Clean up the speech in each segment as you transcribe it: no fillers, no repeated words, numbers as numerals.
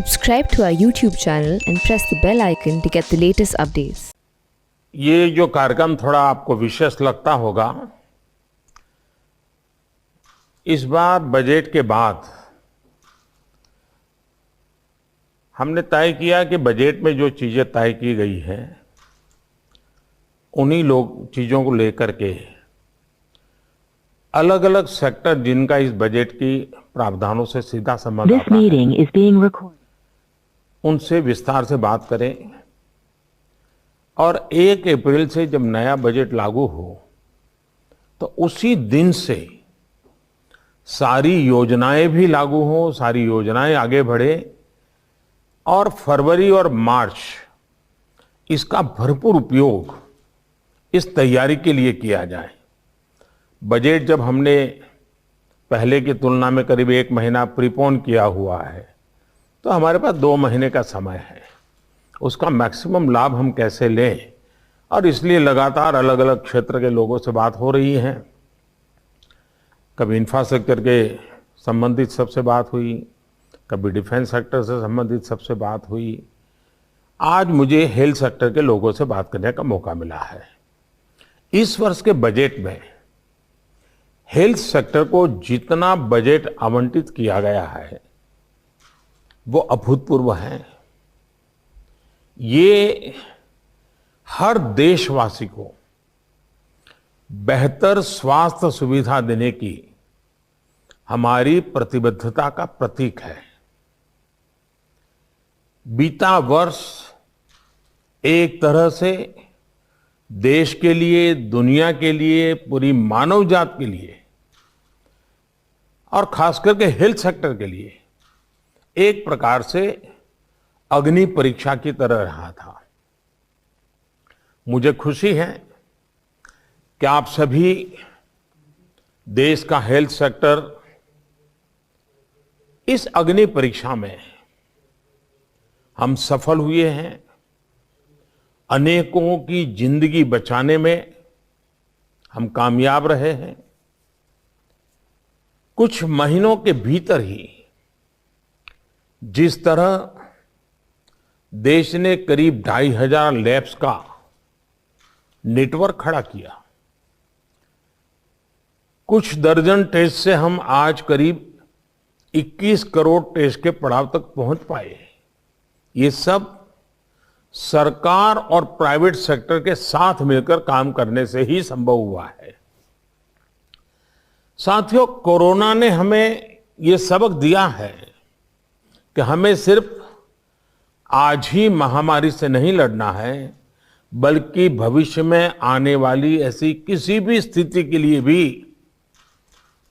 Subscribe to our YouTube channel and press the bell icon to get the latest updates. ये जो कार्यक्रम थोड़ा आपको विशेष लगता होगा, इस बार बजट के बाद हमने तय किया कि बजट में जो चीजें तय की गई हैं, उन्हीं चीजों को लेकर के अलग अलग सेक्टर जिनका इस बजट की प्रावधानों से सीधा संबंध आता है, उनसे विस्तार से बात करें और 1 अप्रैल से जब नया बजट लागू हो तो उसी दिन से सारी योजनाएं भी लागू हों, सारी योजनाएं आगे बढ़े और फरवरी और मार्च इसका भरपूर उपयोग इस तैयारी के लिए किया जाए। बजट जब हमने पहले की तुलना में करीब 1 महीना प्रीपोन किया हुआ है, तो हमारे पास 2 महीने का समय है। उसका मैक्सिमम लाभ हम कैसे लें, और इसलिए लगातार अलग अलग क्षेत्र के लोगों से बात हो रही है। कभी इंफ्रास्ट्रक्चर के संबंधित सबसे बात हुई, कभी डिफेंस सेक्टर से संबंधित सबसे बात हुई। आज मुझे हेल्थ सेक्टर के लोगों से बात करने का मौका मिला है। इस वर्ष के बजट में हेल्थ सेक्टर को जितना बजट आवंटित किया गया है वो अभूतपूर्व है। ये हर देशवासी को बेहतर स्वास्थ्य सुविधा देने की हमारी प्रतिबद्धता का प्रतीक है। बीता वर्ष एक तरह से देश के लिए, दुनिया के लिए, पूरी मानव जात के लिए और खास करके हेल्थ सेक्टर के लिए एक प्रकार से अग्नि परीक्षा की तरह रहा था। मुझे खुशी है कि आप सभी देश का हेल्थ सेक्टर इस अग्नि परीक्षा में हम सफल हुए हैं। अनेकों की जिंदगी बचाने में हम कामयाब रहे हैं। कुछ महीनों के भीतर ही जिस तरह देश ने करीब 2500 लैब्स का नेटवर्क खड़ा किया, कुछ दर्जन टेस्ट से हम आज करीब 21 करोड़ टेस्ट के पड़ाव तक पहुंच पाए। ये सब सरकार और प्राइवेट सेक्टर के साथ मिलकर काम करने से ही संभव हुआ है। साथियों, कोरोना ने हमें ये सबक दिया है कि हमें सिर्फ आज ही महामारी से नहीं लड़ना है, बल्कि भविष्य में आने वाली ऐसी किसी भी स्थिति के लिए भी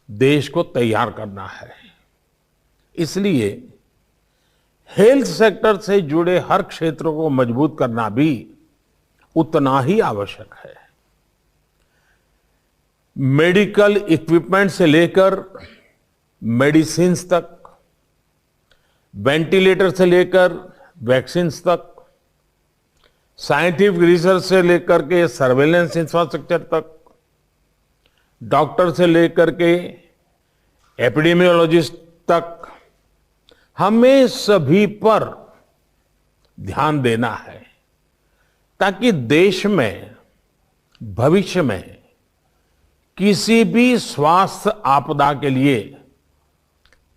देश को तैयार करना है। इसलिए हेल्थ सेक्टर से जुड़े हर क्षेत्र को मजबूत करना भी उतना ही आवश्यक है। मेडिकल इक्विपमेंट से लेकर मेडिसिन्स तक, वेंटिलेटर से लेकर वैक्सीन्स तक, साइंटिफिक रिसर्च से लेकर के सर्वेलेंस इंफ्रास्ट्रक्चर तक, डॉक्टर से लेकर के एपिडेमियोलॉजिस्ट तक, हमें सभी पर ध्यान देना है ताकि देश में भविष्य में किसी भी स्वास्थ्य आपदा के लिए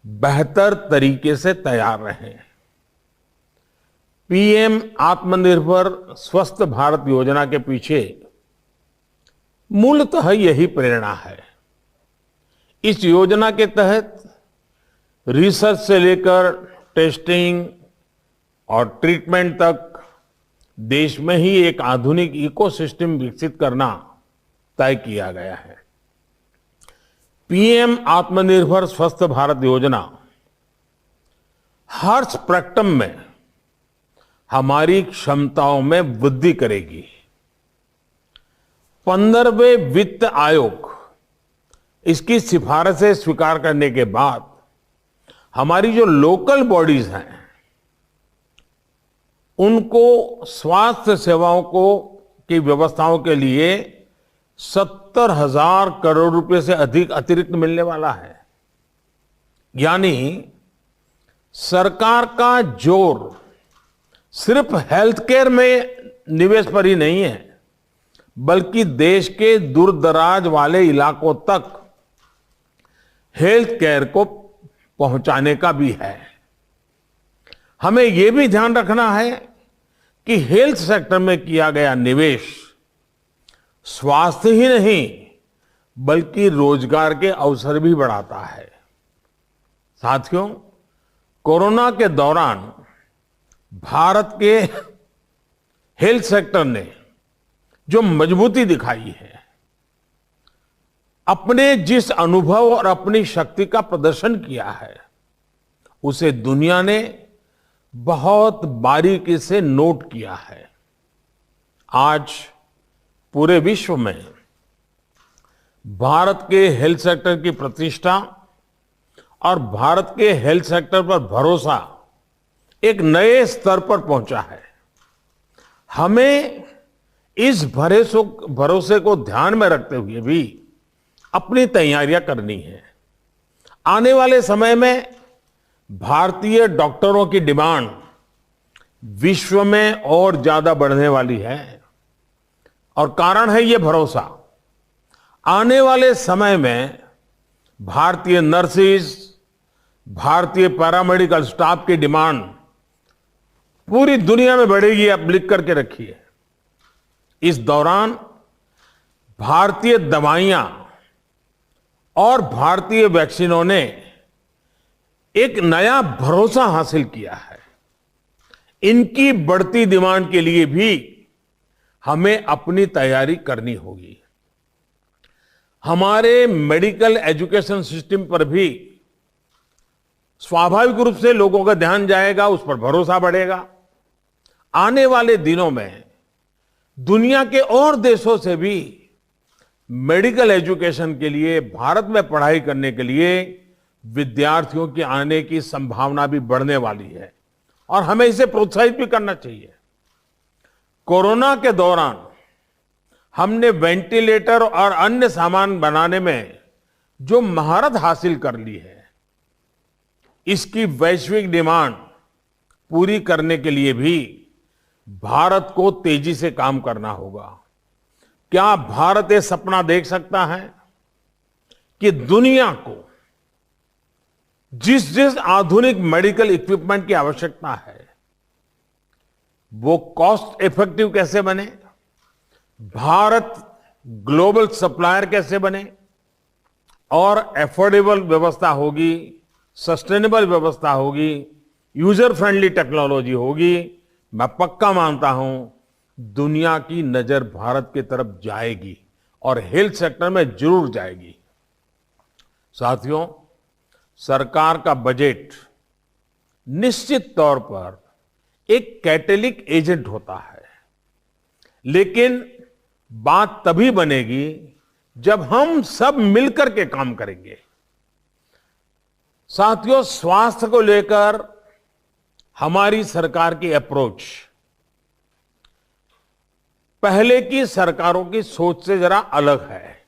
बेहतर तरीके से तैयार रहें। पीएम आत्मनिर्भर स्वस्थ भारत योजना के पीछे मूलतः यही प्रेरणा है। इस योजना के तहत रिसर्च से लेकर टेस्टिंग और ट्रीटमेंट तक देश में ही एक आधुनिक इकोसिस्टम विकसित करना तय किया गया है। पीएम आत्मनिर्भर स्वस्थ भारत योजना हर स्पेक्ट्रम में हमारी क्षमताओं में वृद्धि करेगी। 15वें वित्त आयोग इसकी सिफारिशें स्वीकार करने के बाद हमारी जो लोकल बॉडीज हैं, उनको स्वास्थ्य सेवाओं की व्यवस्थाओं के लिए 70,000 करोड़ रुपए से अधिक अतिरिक्त मिलने वाला है। यानी सरकार का जोर सिर्फ हेल्थ केयर में निवेश पर ही नहीं है, बल्कि देश के दूर दराज वाले इलाकों तक हेल्थ केयर को पहुंचाने का भी है। हमें यह भी ध्यान रखना है कि हेल्थ सेक्टर में किया गया निवेश स्वास्थ्य ही नहीं बल्कि रोजगार के अवसर भी बढ़ाता है। साथियों, कोरोना के दौरान भारत के हेल्थ सेक्टर ने जो मजबूती दिखाई है, अपने जिस अनुभव और अपनी शक्ति का प्रदर्शन किया है, उसे दुनिया ने बहुत बारीकी से नोट किया है। आज पूरे विश्व में भारत के हेल्थ सेक्टर की प्रतिष्ठा और भारत के हेल्थ सेक्टर पर भरोसा एक नए स्तर पर पहुंचा है। हमें इस भरोसे को ध्यान में रखते हुए भी अपनी तैयारियां करनी है। आने वाले समय में भारतीय डॉक्टरों की डिमांड विश्व में और ज्यादा बढ़ने वाली है और कारण है ये भरोसा। आने वाले समय में भारतीय नर्सेज, भारतीय पैरामेडिकल स्टाफ की डिमांड पूरी दुनिया में बढ़ेगी, आप लिख करके रखिए। इस दौरान भारतीय दवाइयां और भारतीय वैक्सीनों ने एक नया भरोसा हासिल किया है। इनकी बढ़ती डिमांड के लिए भी हमें अपनी तैयारी करनी होगी। हमारे मेडिकल एजुकेशन सिस्टम पर भी स्वाभाविक रूप से लोगों का ध्यान जाएगा, उस पर भरोसा बढ़ेगा। आने वाले दिनों में दुनिया के और देशों से भी मेडिकल एजुकेशन के लिए, भारत में पढ़ाई करने के लिए विद्यार्थियों के आने की संभावना भी बढ़ने वाली है और हमें इसे प्रोत्साहित भी करना चाहिए। कोरोना के दौरान हमने वेंटिलेटर और अन्य सामान बनाने में जो महारत हासिल कर ली है, इसकी वैश्विक डिमांड पूरी करने के लिए भी भारत को तेजी से काम करना होगा। क्या भारत ये सपना देख सकता है कि दुनिया को जिस जिस आधुनिक मेडिकल इक्विपमेंट की आवश्यकता है वो कॉस्ट इफेक्टिव कैसे बने, भारत ग्लोबल सप्लायर कैसे बने और एफोर्डेबल व्यवस्था होगी, सस्टेनेबल व्यवस्था होगी, यूजर फ्रेंडली टेक्नोलॉजी होगी। मैं पक्का मानता हूं दुनिया की नजर भारत की तरफ जाएगी और हेल्थ सेक्टर में जरूर जाएगी। साथियों, सरकार का बजट निश्चित तौर पर एक कैटेलिक एजेंट होता है, लेकिन बात तभी बनेगी जब हम सब मिलकर के काम करेंगे। साथियों, स्वास्थ्य को लेकर हमारी सरकार की अप्रोच पहले की सरकारों की सोच से जरा अलग है।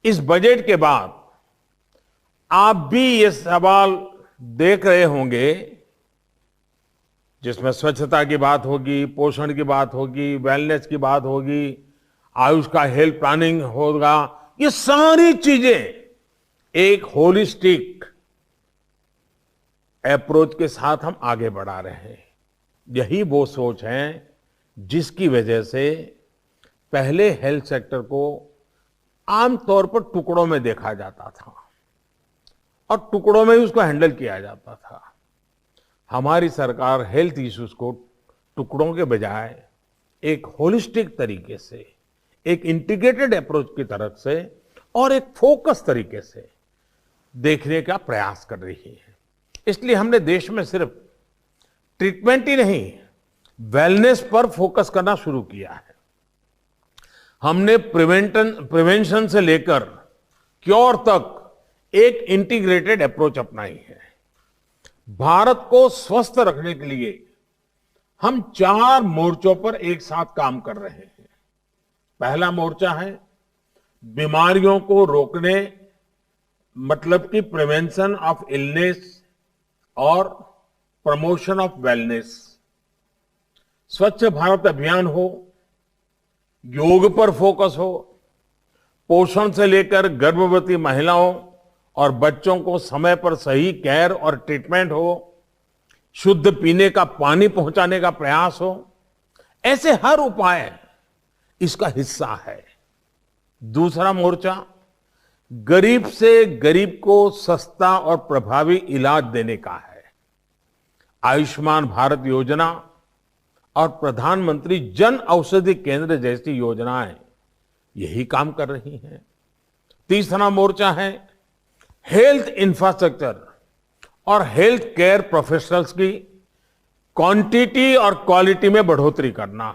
इस बजट के बाद आप भी ये सवाल देख रहे होंगे जिसमें स्वच्छता की बात होगी, पोषण की बात होगी, वेलनेस की बात होगी, आयुष का हेल्थ प्लानिंग होगा। ये सारी चीजें एक होलिस्टिक अप्रोच के साथ हम आगे बढ़ा रहे हैं। यही वो सोच है जिसकी वजह से पहले हेल्थ सेक्टर को आमतौर पर टुकड़ों में देखा जाता था और टुकड़ों में ही उसको हैंडल किया जाता था। हमारी सरकार हेल्थ इश्यूज को टुकड़ों के बजाय एक होलिस्टिक तरीके से, एक इंटीग्रेटेड अप्रोच की तरफ से और एक फोकस तरीके से देखने का प्रयास कर रही है। इसलिए हमने देश में सिर्फ ट्रीटमेंट ही नहीं, वेलनेस पर फोकस करना शुरू किया है। हमने प्रिवेंशन से लेकर क्योर तक एक इंटीग्रेटेड अप्रोच अपनाई है। भारत को स्वस्थ रखने के लिए हम 4 मोर्चों पर एक साथ काम कर रहे हैं। पहला मोर्चा है बीमारियों को रोकने, मतलब कि प्रिवेंशन ऑफ इलनेस और प्रमोशन ऑफ वेलनेस, स्वच्छ भारत अभियान हो, योग पर फोकस हो, पोषण से लेकर गर्भवती महिलाओं और बच्चों को समय पर सही केयर और ट्रीटमेंट हो, शुद्ध पीने का पानी पहुंचाने का प्रयास हो, ऐसे हर उपाय इसका हिस्सा है। दूसरा मोर्चा गरीब से गरीब को सस्ता और प्रभावी इलाज देने का है। आयुष्मान भारत योजना और प्रधानमंत्री जन औषधि केंद्र जैसी योजनाएं यही काम कर रही हैं। तीसरा मोर्चा है हेल्थ इंफ्रास्ट्रक्चर और हेल्थ केयर प्रोफेशनल्स की क्वांटिटी और क्वालिटी में बढ़ोतरी करना।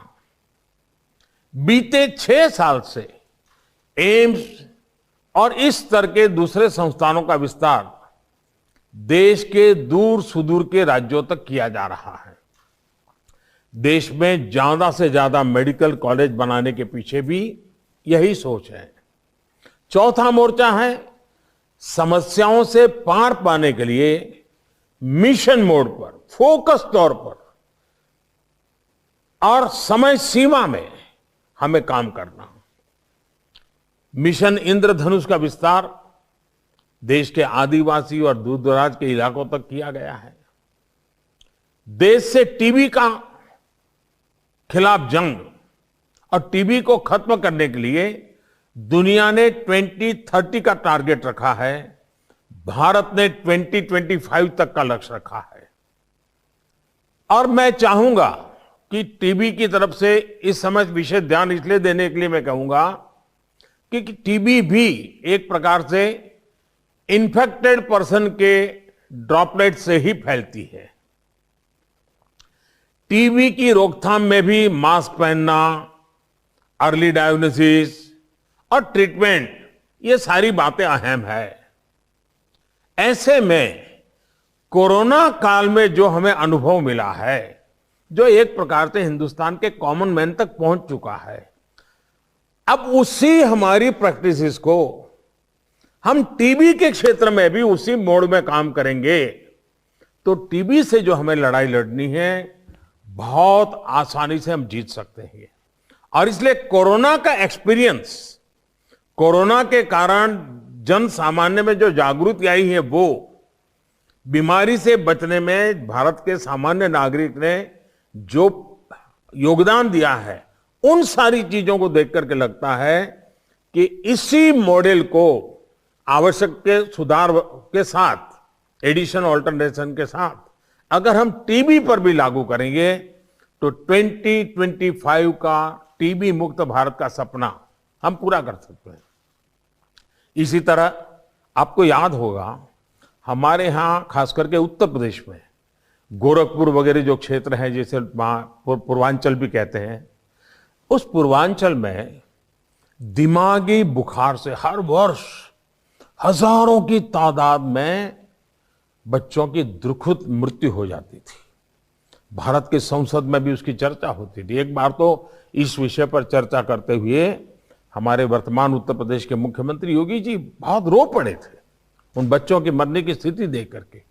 बीते 6 साल से एम्स और इस स्तर के दूसरे संस्थानों का विस्तार देश के दूर सुदूर के राज्यों तक किया जा रहा है। देश में ज्यादा से ज्यादा मेडिकल कॉलेज बनाने के पीछे भी यही सोच है। चौथा मोर्चा है समस्याओं से पार पाने के लिए मिशन मोड पर, फोकस तौर पर और समय सीमा में हमें काम करना। मिशन इंद्रधनुष का विस्तार देश के आदिवासी और दूर दराज के इलाकों तक किया गया है। देश से टीबी का खिलाफ जंग और टीबी को खत्म करने के लिए दुनिया ने 2030 का टारगेट रखा है। भारत ने 2025 तक का लक्ष्य रखा है। और मैं चाहूंगा कि टीबी की तरफ से इस समय विशेष ध्यान इसलिए देने के लिए मैं कहूंगा कि टीबी भी एक प्रकार से इन्फेक्टेड पर्सन के ड्रॉपलेट से ही फैलती है। टीबी की रोकथाम में भी मास्क पहनना, अर्ली डायग्नोसिस और ट्रीटमेंट, ये सारी बातें अहम है। ऐसे में कोरोना काल में जो हमें अनुभव मिला है, जो एक प्रकार से हिंदुस्तान के कॉमन मैन तक पहुंच चुका है, अब उसी हमारी प्रैक्टिसेस को हम टीबी के क्षेत्र में भी उसी मोड में काम करेंगे तो टीबी से जो हमें लड़ाई लड़नी है बहुत आसानी से हम जीत सकते हैं। और इसलिए कोरोना का एक्सपीरियंस, कोरोना के कारण जन सामान्य में जो जागृति आई है, वो बीमारी से बचने में भारत के सामान्य नागरिक ने जो योगदान दिया है, उन सारी चीजों को देख करके लगता है कि इसी मॉडल को आवश्यक के सुधार के साथ, एडिशन ऑल्टरनेशन के साथ अगर हम टीबी पर भी लागू करेंगे तो 2025 का टीबी मुक्त भारत का सपना हम पूरा कर सकते हैं। इसी तरह आपको याद होगा हमारे यहाँ खास करके उत्तर प्रदेश में गोरखपुर वगैरह जो क्षेत्र है, जिसे पूर्वांचल भी कहते हैं, उस पूर्वांचल में दिमागी बुखार से हर वर्ष हजारों की तादाद में बच्चों की दुखद मृत्यु हो जाती थी। भारत के संसद में भी उसकी चर्चा होती थी। एक बार तो इस विषय पर चर्चा करते हुए हमारे वर्तमान उत्तर प्रदेश के मुख्यमंत्री योगी जी बहुत रो पड़े थे उन बच्चों की मरने की स्थिति देख करके।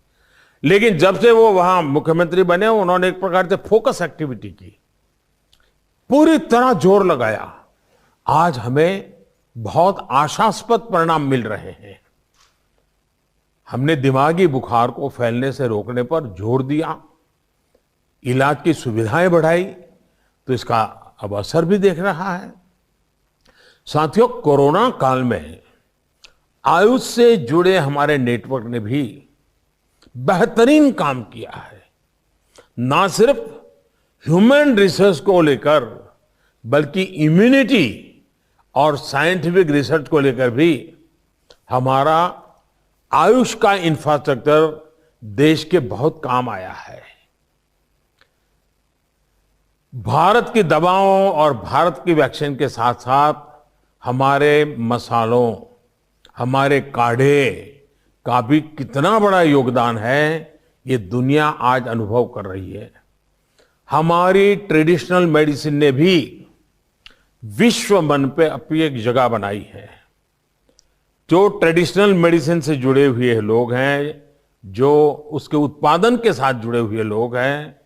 लेकिन जब से वो वहां मुख्यमंत्री बने, उन्होंने एक प्रकार से फोकस एक्टिविटी की, पूरी तरह जोर लगाया। आज हमें बहुत आशास्पद परिणाम मिल रहे हैं। हमने दिमागी बुखार को फैलने से रोकने पर जोर दिया, इलाज की सुविधाएं बढ़ाई, तो इसका अब असर भी देख रहा है। साथियों, कोरोना काल में आयुष से जुड़े हमारे नेटवर्क ने भी बेहतरीन काम किया है। ना सिर्फ ह्यूमन रिसर्च को लेकर, बल्कि इम्यूनिटी और साइंटिफिक रिसर्च को लेकर भी हमारा आयुष का इंफ्रास्ट्रक्चर देश के बहुत काम आया है। भारत की दवाओं और भारत की वैक्सीन के साथ साथ हमारे मसालों, हमारे काढ़े का भी कितना बड़ा योगदान है, ये दुनिया आज अनुभव कर रही है। हमारी ट्रेडिशनल मेडिसिन ने भी विश्व मन पे अपनी एक जगह बनाई है। जो ट्रेडिशनल मेडिसिन से जुड़े हुए लोग हैं, जो उसके उत्पादन के साथ जुड़े हुए लोग हैं,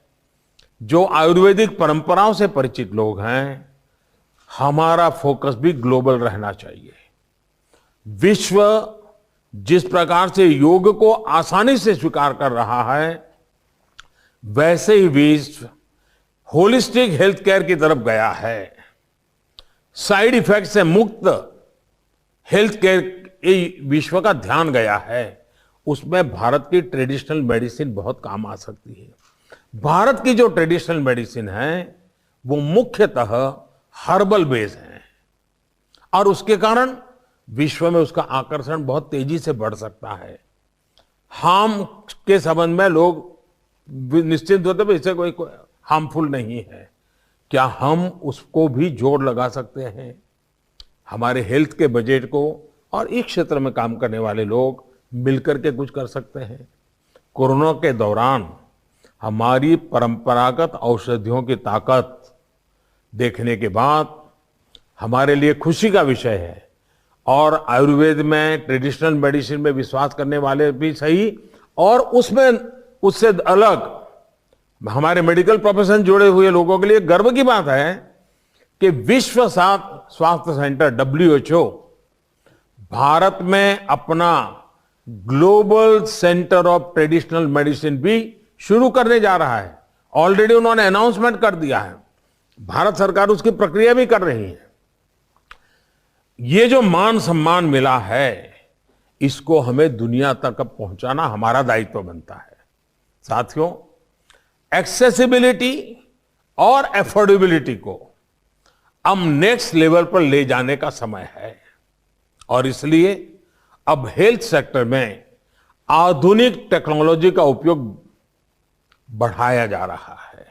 जो आयुर्वेदिक परंपराओं से परिचित लोग हैं, हमारा फोकस भी ग्लोबल रहना चाहिए। विश्व जिस प्रकार से योग को आसानी से स्वीकार कर रहा है, वैसे ही विश्व होलिस्टिक हेल्थ केयर की तरफ गया है। साइड इफेक्ट से मुक्त हेल्थ केयर विश्व का ध्यान गया है। उसमें भारत की ट्रेडिशनल मेडिसिन बहुत काम आ सकती है। भारत की जो ट्रेडिशनल मेडिसिन है वो मुख्यतः हर्बल बेस है और उसके कारण विश्व में उसका आकर्षण बहुत तेजी से बढ़ सकता है। हार्म के संबंध में लोग निश्चिंत होते हैं, इससे कोई हार्मफुल नहीं है। क्या हम उसको भी जोड़ लगा सकते हैं? हमारे हेल्थ के बजट को और इस क्षेत्र में काम करने वाले लोग मिलकर के कुछ कर सकते हैं। कोरोना के दौरान हमारी परंपरागत औषधियों की ताकत देखने के बाद हमारे लिए खुशी का विषय है। और आयुर्वेद में, ट्रेडिशनल मेडिसिन में विश्वास करने वाले भी सही, और उसमें उससे अलग हमारे मेडिकल प्रोफेशन जुड़े हुए लोगों के लिए गर्व की बात है कि विश्व स्वास्थ्य सेंटर WHO भारत में अपना global centre of traditional medicine भी शुरू करने जा रहा है। ऑलरेडी उन्होंने अनाउंसमेंट कर दिया है। भारत सरकार उसकी प्रक्रिया भी कर रही है। ये जो मान सम्मान मिला है, इसको हमें दुनिया तक पहुंचाना हमारा दायित्व बनता है। साथियों, एक्सेसिबिलिटी और एफोर्डेबिलिटी को अब नेक्स्ट लेवल पर ले जाने का समय है और इसलिए अब हेल्थ सेक्टर में आधुनिक टेक्नोलॉजी का उपयोग बढ़ाया जा रहा है।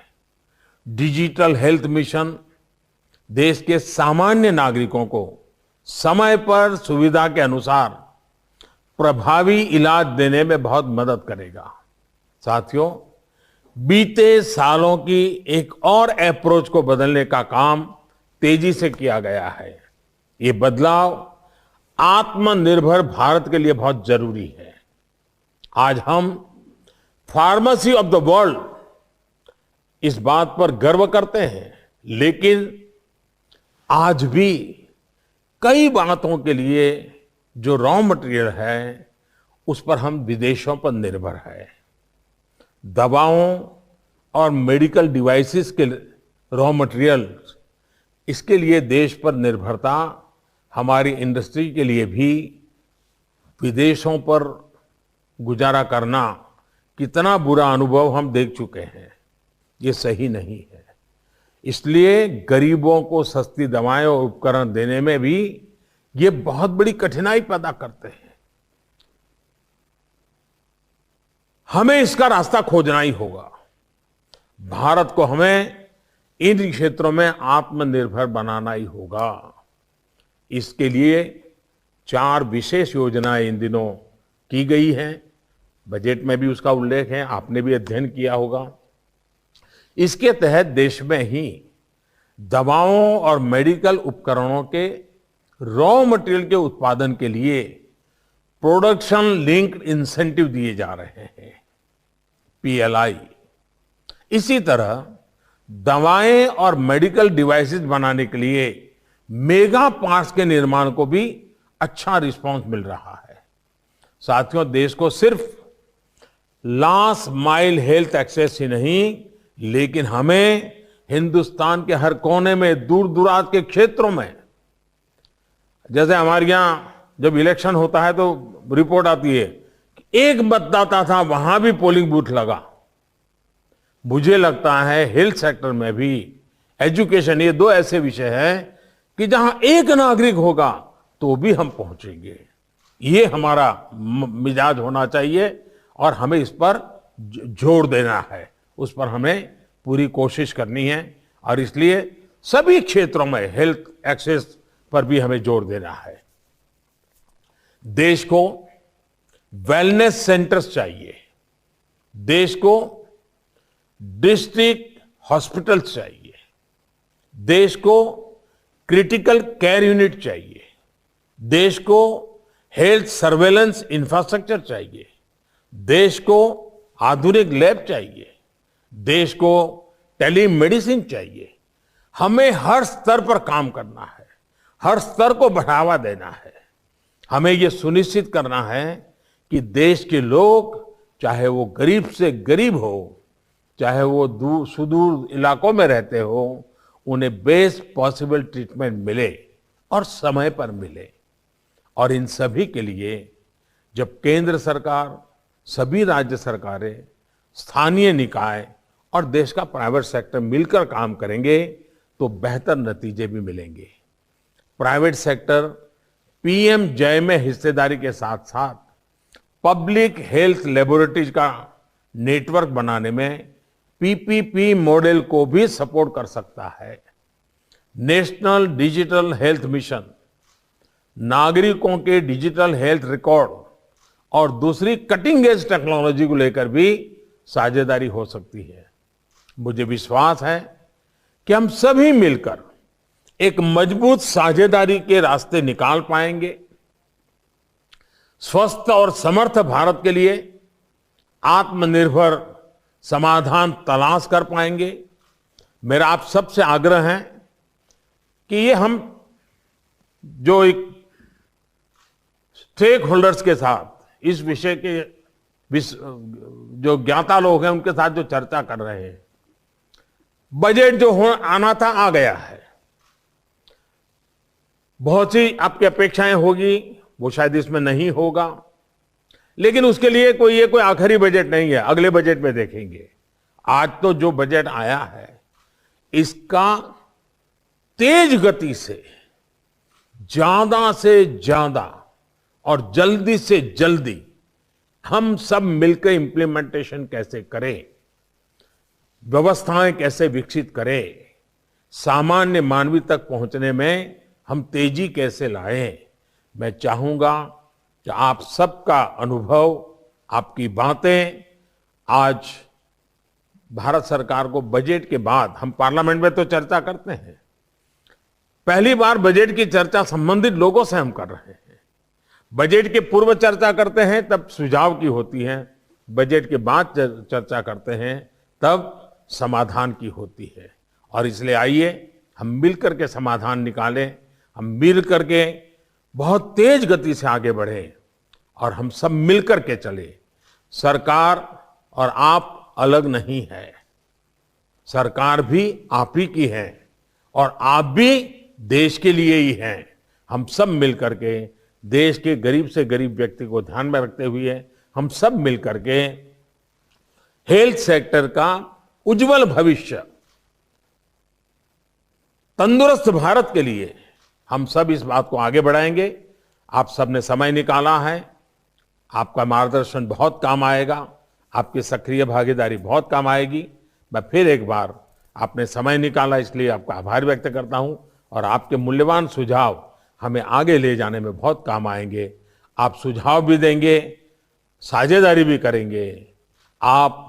डिजिटल हेल्थ मिशन देश के सामान्य नागरिकों को समय पर सुविधा के अनुसार प्रभावी इलाज देने में बहुत मदद करेगा। साथियों, बीते सालों की एक और अप्रोच को बदलने का काम तेजी से किया गया है। ये बदलाव आत्मनिर्भर भारत के लिए बहुत जरूरी है। आज हम फार्मेसी ऑफ द वर्ल्ड इस बात पर गर्व करते हैं, लेकिन आज भी कई बातों के लिए जो रॉ मटेरियल है उस पर हम विदेशों पर निर्भर है। दवाओं और मेडिकल डिवाइसेस के रॉ मटेरियल, इसके लिए देश पर निर्भरता हमारी इंडस्ट्री के लिए भी विदेशों पर गुजारा करना कितना बुरा अनुभव हम देख चुके हैं। ये सही नहीं है। इसलिए गरीबों को सस्ती दवाएं और उपकरण देने में भी ये बहुत बड़ी कठिनाई पैदा करते हैं। हमें इसका रास्ता खोजना ही होगा। भारत को हमें इन क्षेत्रों में आत्मनिर्भर बनाना ही होगा। इसके लिए 4 विशेष योजनाएं इन दिनों की गई हैं। बजट में भी उसका उल्लेख है, आपने भी अध्ययन किया होगा। इसके तहत देश में ही दवाओं और मेडिकल उपकरणों के रॉ मटेरियल के उत्पादन के लिए प्रोडक्शन लिंक्ड इंसेंटिव दिए जा रहे हैं, PLI। इसी तरह दवाएं और मेडिकल डिवाइसेस बनाने के लिए मेगा पार्ट्स के निर्माण को भी अच्छा रिस्पांस मिल रहा है। साथियों, देश को सिर्फ लास्ट माइल हेल्थ एक्सेस ही नहीं, लेकिन हमें हिंदुस्तान के हर कोने में, दूर दराज के क्षेत्रों में, जैसे हमारे यहां जब इलेक्शन होता है तो रिपोर्ट आती है कि एक मतदाता था, वहां भी पोलिंग बूथ लगा। मुझे लगता है हेल्थ सेक्टर में भी एजुकेशन, ये 2 ऐसे विषय हैं कि जहां एक नागरिक होगा तो भी हम पहुंचेंगे। ये हमारा मिजाज होना चाहिए और हमें इस पर जोर देना है, उस पर हमें पूरी कोशिश करनी है और इसलिए सभी क्षेत्रों में हेल्थ एक्सेस पर भी हमें जोर देना है। देश को वेलनेस सेंटर्स चाहिए, देश को डिस्ट्रिक्ट हॉस्पिटल्स चाहिए, देश को क्रिटिकल केयर यूनिट चाहिए, देश को हेल्थ सर्वेलेंस इंफ्रास्ट्रक्चर चाहिए, देश को आधुनिक लैब चाहिए, देश को टेलीमेडिसिन चाहिए। हमें हर स्तर पर काम करना है, हर स्तर को बढ़ावा देना है। हमें ये सुनिश्चित करना है कि देश के लोग, चाहे वो गरीब से गरीब हो, चाहे वो सुदूर इलाकों में रहते हो, उन्हें बेस्ट पॉसिबल ट्रीटमेंट मिले और समय पर मिले। और इन सभी के लिए जब केंद्र सरकार, सभी राज्य सरकारें, स्थानीय निकाय और देश का प्राइवेट सेक्टर मिलकर काम करेंगे तो बेहतर नतीजे भी मिलेंगे। प्राइवेट सेक्टर पीएम जय में हिस्सेदारी के साथ साथ पब्लिक हेल्थ लेबोरेटरीज का नेटवर्क बनाने में पीपीपी मॉडल को भी सपोर्ट कर सकता है। नेशनल डिजिटल हेल्थ मिशन नागरिकों के डिजिटल हेल्थ रिकॉर्ड और दूसरी कटिंग एज टेक्नोलॉजी को लेकर भी साझेदारी हो सकती है। मुझे विश्वास है कि हम सभी मिलकर एक मजबूत साझेदारी के रास्ते निकाल पाएंगे। स्वस्थ और समर्थ भारत के लिए आत्मनिर्भर समाधान तलाश कर पाएंगे। मेरा आप सबसे आग्रह है कि ये हम जो एक स्टेक होल्डर्स के साथ इस विषय के जो ज्ञाता लोग हैं उनके साथ जो चर्चा कर रहे हैं, बजट जो आना था आ गया है। बहुत सी आपकी अपेक्षाएं होगी, वो शायद इसमें नहीं होगा, लेकिन उसके लिए कोई आखिरी बजट नहीं है, अगले बजट में देखेंगे। आज तो जो बजट आया है इसका तेज गति से ज्यादा और जल्दी से जल्दी हम सब मिलकर इंप्लीमेंटेशन कैसे करें, व्यवस्थाएं कैसे विकसित करें, सामान्य मानवी तक पहुंचने में हम तेजी कैसे लाएं। मैं चाहूंगा कि आप सबका अनुभव, आपकी बातें आज भारत सरकार को बजट के बाद, हम पार्लियामेंट में तो चर्चा करते हैं, पहली बार बजट की चर्चा संबंधित लोगों से हम कर रहे हैं। बजट के पूर्व चर्चा करते हैं तब सुझाव की होती है, बजट के बाद चर्चा करते हैं तब समाधान की होती है। और इसलिए आइए हम मिलकर के समाधान निकालें, हम मिल करके बहुत तेज गति से आगे बढ़ें और हम सब मिलकर के चले। सरकार और आप अलग नहीं है, सरकार भी आप ही की है और आप भी देश के लिए ही हैं। हम सब मिलकर के देश के गरीब से गरीब व्यक्ति को ध्यान में रखते हुए हम सब मिलकर के हेल्थ सेक्टर का उज्जवल भविष्य, तंदुरुस्त भारत के लिए हम सब इस बात को आगे बढ़ाएंगे। आप सब ने समय निकाला है, आपका मार्गदर्शन बहुत काम आएगा, आपकी सक्रिय भागीदारी बहुत काम आएगी। मैं फिर एक बार आपने समय निकाला इसलिए आपका आभार व्यक्त करता हूं और आपके मूल्यवान सुझाव हमें आगे ले जाने में बहुत काम आएंगे। आप सुझाव भी देंगे, साझेदारी भी करेंगे, आप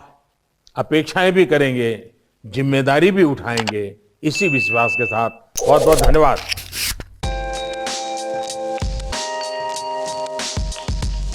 अपेक्षाएं भी करेंगे, जिम्मेदारी भी उठाएंगे। इसी विश्वास के साथ बहुत बहुत धन्यवाद।